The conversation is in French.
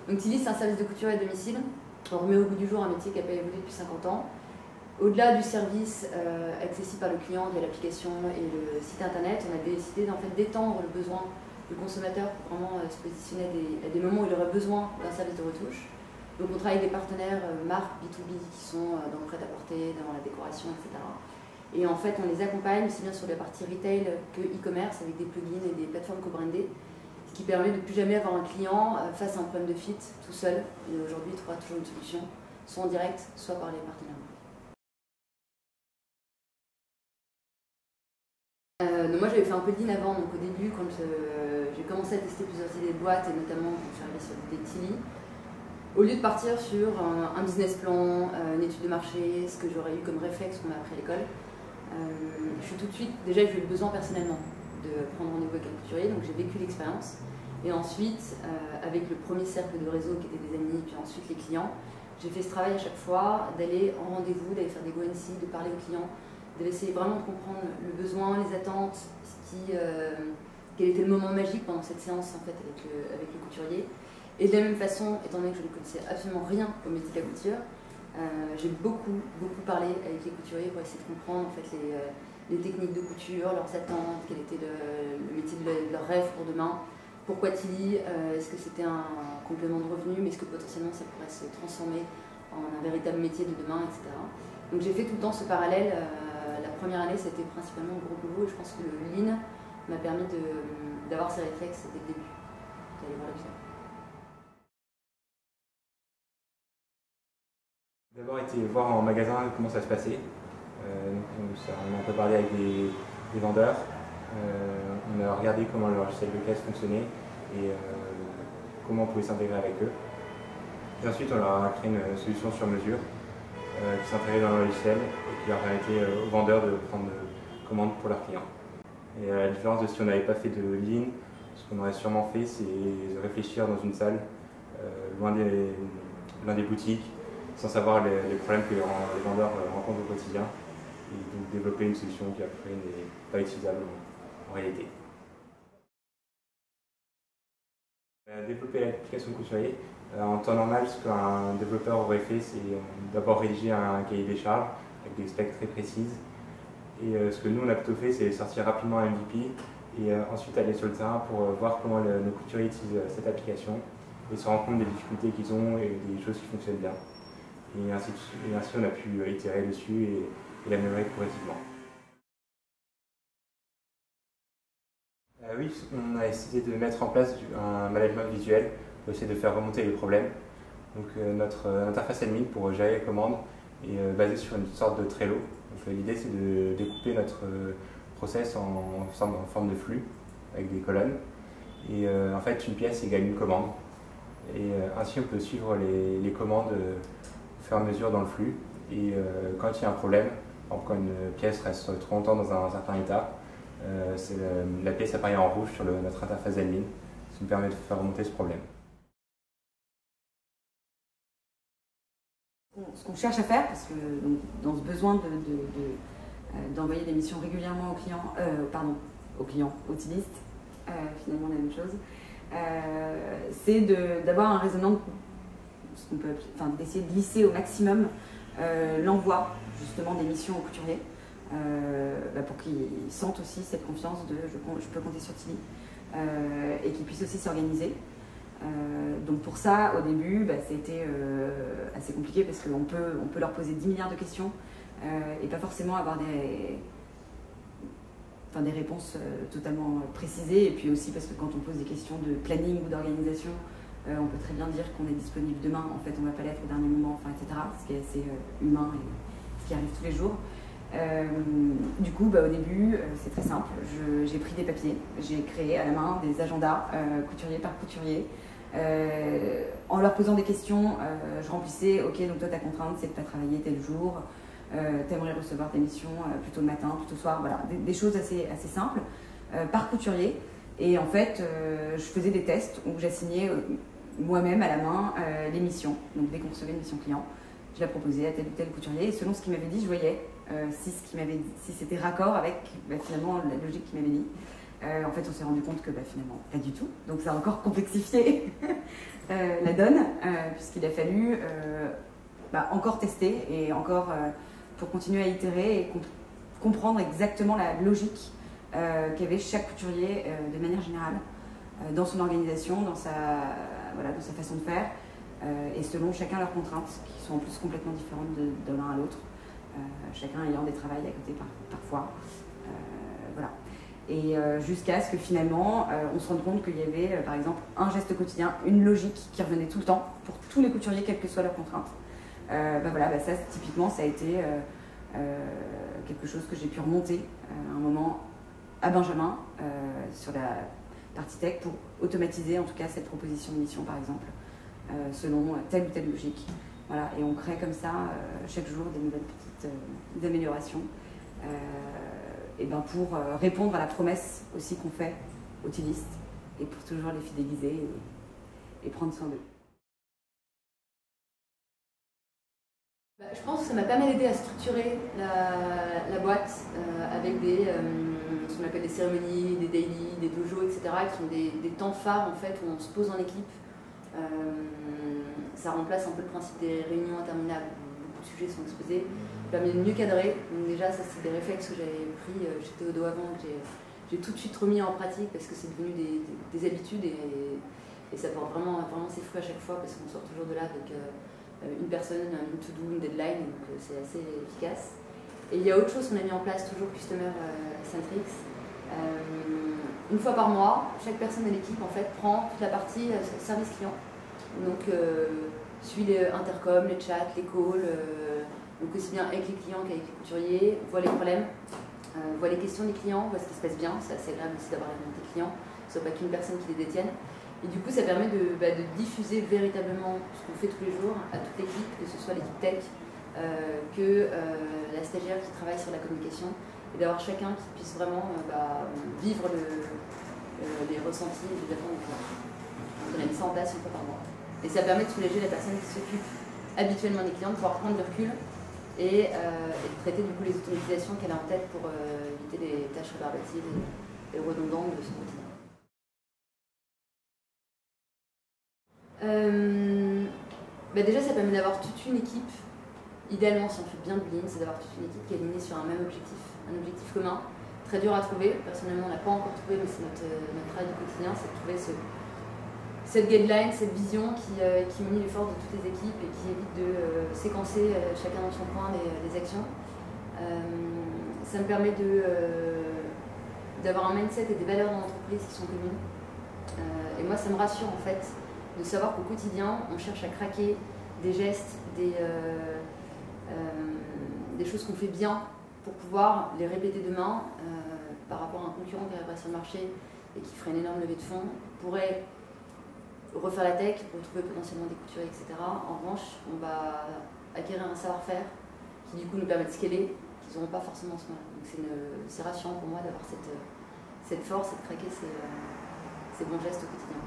Donc Tilly, c'est un service de couture à domicile. On remet au goût du jour un métier qui n'a pas évolué depuis 50 ans. Au-delà du service accessible par le client via l'application et le site internet, on a décidé en fait, d'étendre le besoin du consommateur pour vraiment se positionner à des moments où il aurait besoin d'un service de retouche. Donc on travaille avec des partenaires marques B2B qui sont dans le prêt-à-porter, dans la décoration, etc. Et en fait, on les accompagne aussi bien sur la partie retail que e-commerce avec des plugins et des plateformes co-brandées, ce qui permet de ne plus jamais avoir un client face à un problème de fit tout seul. Et aujourd'hui, il trouvera toujours une solution, soit en direct, soit par les partenaires. Moi j'avais fait un peu de lean avant, donc au début quand j'ai commencé à tester plusieurs idées de boîte et notamment quand je suis arrivée sur l'idée de Tilly, au lieu de partir sur un business plan, une étude de marché, ce que j'aurais eu comme réflexe qu'on m'a appris à l'école, je suis tout de suite, déjà j'ai eu le besoin personnellement de prendre rendez-vous avec un couturier, donc j'ai vécu l'expérience et ensuite avec le premier cercle de réseau qui était des amis puis ensuite les clients, j'ai fait ce travail à chaque fois d'aller en rendez-vous, d'aller faire des go-and-see, de parler aux clients, d'essayer vraiment de comprendre le besoin, les attentes, quel était le moment magique pendant cette séance en fait, avec le couturier. Et de la même façon, étant donné que je ne connaissais absolument rien au métier de la couture, j'ai beaucoup parlé avec les couturiers pour essayer de comprendre en fait, les techniques de couture, leurs attentes, quel était le métier de leur rêve pour demain, pourquoi Tilly, est-ce que c'était un complément de revenu, mais est-ce que potentiellement ça pourrait se transformer en un véritable métier de demain, etc. Donc j'ai fait tout le temps ce parallèle. La première année, c'était principalement gros boulot et je pense que le lean m'a permis d'avoir ces réflexes dès le début, d'aller voir le client. D'abord été voir en magasin comment ça se passait. On a un peu parlé avec des vendeurs. On a regardé comment leur logiciel de caisse fonctionnait et comment on pouvait s'intégrer avec eux. Et ensuite, on leur a créé une solution sur mesure qui s'intégrait dans le logiciel et qui leur permettait aux vendeurs de prendre commande pour leurs clients. Et à la différence de si on n'avait pas fait de lean, ce qu'on aurait sûrement fait, c'est de réfléchir dans une salle, loin des boutiques, sans savoir les problèmes que les vendeurs rencontrent au quotidien, et donc développer une solution qui après n'est pas utilisable en réalité. Développer l'application couturier, en temps normal, ce qu'un développeur aurait fait, c'est d'abord rédiger un cahier des charges avec des specs très précises. Et ce que nous on a plutôt fait, c'est sortir rapidement un MVP et ensuite aller sur le terrain pour voir comment nos couturiers utilisent cette application et se rendre compte des difficultés qu'ils ont et des choses qui fonctionnent bien. Et ainsi on a pu itérer dessus et l'améliorer progressivement. Oui, on a essayé de mettre en place un management visuel pour essayer de faire remonter les problèmes. Donc notre interface admin pour gérer les commandes est basée sur une sorte de Trello. L'idée c'est de découper notre process en forme de flux avec des colonnes. Et en fait une pièce égale une commande. Et ainsi on peut suivre les commandes au fur et à mesure dans le flux. Et quand il y a un problème, par exemple quand une pièce reste trop longtemps dans un certain état, la pièce apparaît en rouge sur notre interface admin, ce qui nous permet de faire remonter ce problème. Ce qu'on cherche à faire, parce que donc, dans ce besoin d'envoyer des missions régulièrement aux clients, aux utilistes, finalement la même chose, c'est d'avoir un raisonnement, d'essayer de lisser au maximum l'envoi justement des missions aux couturiers. Pour qu'ils sentent aussi cette confiance de je peux compter sur Tilly et qu'ils puissent aussi s'organiser. Donc pour ça, au début, c'était assez compliqué parce qu'on peut leur poser 10 milliards de questions et pas forcément avoir des réponses totalement précisées. Et puis aussi parce que quand on pose des questions de planning ou d'organisation, on peut très bien dire qu'on est disponible demain, en fait on ne va pas l'être au dernier moment, etc. Ce qui est assez humain et ce qui arrive tous les jours. Du coup, au début, c'est très simple. J'ai pris des papiers, j'ai créé à la main des agendas couturier par couturier. En leur posant des questions, je remplissais, ok, donc toi ta contrainte c'est de ne pas travailler tel jour, t'aimerais recevoir tes missions plutôt le matin, plutôt le soir, voilà, des choses assez simples par couturier. Et en fait, je faisais des tests où j'assignais moi-même à la main les missions. Donc dès qu'on recevait une mission client, je la proposais à tel ou tel couturier et selon ce qu'il m'avait dit, je voyais si c'était raccord avec finalement la logique qu'il m'avait dit. En fait, on s'est rendu compte que finalement, pas du tout. Donc ça a encore complexifié la donne, puisqu'il a fallu encore tester et encore pour continuer à itérer et comprendre exactement la logique qu'avait chaque couturier de manière générale dans son organisation, dans sa façon de faire, et selon chacun leurs contraintes, qui sont en plus complètement différentes de l'un à l'autre, chacun ayant des travails à côté parfois. Voilà. Et jusqu'à ce que finalement, on se rende compte qu'il y avait, par exemple, un geste quotidien, une logique qui revenait tout le temps, pour tous les couturiers, quelles que soient leurs contraintes. Ça, typiquement, ça a été quelque chose que j'ai pu remonter à un moment à Benjamin, sur la partie tech, pour automatiser en tout cas cette proposition de mission, par exemple, selon telle ou telle logique. Voilà. Et on crée comme ça, chaque jour, des nouvelles petites améliorations. Pour répondre à la promesse aussi qu'on fait aux stylistes et pour toujours les fidéliser et prendre soin d'eux. Je pense que ça m'a pas mal aidé à structurer la boîte avec ce qu'on appelle des cérémonies, des daily, des dojos, etc. qui sont des temps phares en fait, où on se pose en équipe. Ça remplace un peu le principe des réunions interminables où beaucoup de sujets sont exposés. Ça permet de mieux cadrer. Donc déjà, ça c'est des réflexes que j'avais pris chez Théodo avant, que j'ai tout de suite remis en pratique parce que c'est devenu des habitudes et ça porte vraiment ses fruits à chaque fois parce qu'on sort toujours de là avec une personne, une to-do, une deadline, donc c'est assez efficace. Et il y a autre chose qu'on a mis en place, toujours Customer Centrics. Une fois par mois, chaque personne de l'équipe en fait prend toute la partie service client. Donc suit les intercoms, les chats, les calls, donc aussi bien avec les clients qu'avec les couturiers, voit les problèmes, voit les questions des clients, voit ce qui se passe bien. C'est assez agréable aussi d'avoir la volonté client, que ce soit pas qu'une personne qui les détienne. Et du coup, ça permet de diffuser véritablement ce qu'on fait tous les jours à toute l'équipe, que ce soit l'équipe tech, que la stagiaire qui travaille sur la communication, et d'avoir chacun qui puisse vraiment vivre les ressentis et les attentes du client. On a mis ça en place une fois par mois. Et ça permet de soulager la personne qui s'occupe habituellement des clients, de pouvoir prendre du recul et de traiter du coup les automatisations qu'elle a en tête pour éviter les tâches rébarbatives et redondantes de son quotidien. Déjà, ça permet d'avoir toute une équipe. Idéalement, si on fait bien de lean, c'est d'avoir toute une équipe qui est alignée sur un même objectif, un objectif commun. Très dur à trouver. Personnellement, on n'a pas encore trouvé, mais c'est notre travail du quotidien, c'est de trouver cette guideline, cette vision qui unit les forces de toutes les équipes et qui évite de séquencer chacun dans son coin les actions. Ça me permet d'avoir un mindset et des valeurs dans l'entreprise qui sont communes. Et moi, ça me rassure en fait de savoir qu'au quotidien, on cherche à craquer des gestes, des choses qu'on fait bien pour pouvoir les répéter demain par rapport à un concurrent qui arriverait sur le marché et qui ferait une énorme levée de fonds, pourrait refaire la tech, retrouver potentiellement des couturiers, etc. En revanche, on va acquérir un savoir-faire qui du coup nous permet de scaler, qu'ils n'auront pas forcément en ce moment. Donc c'est rassurant pour moi d'avoir cette force et de craquer ces bons gestes au quotidien.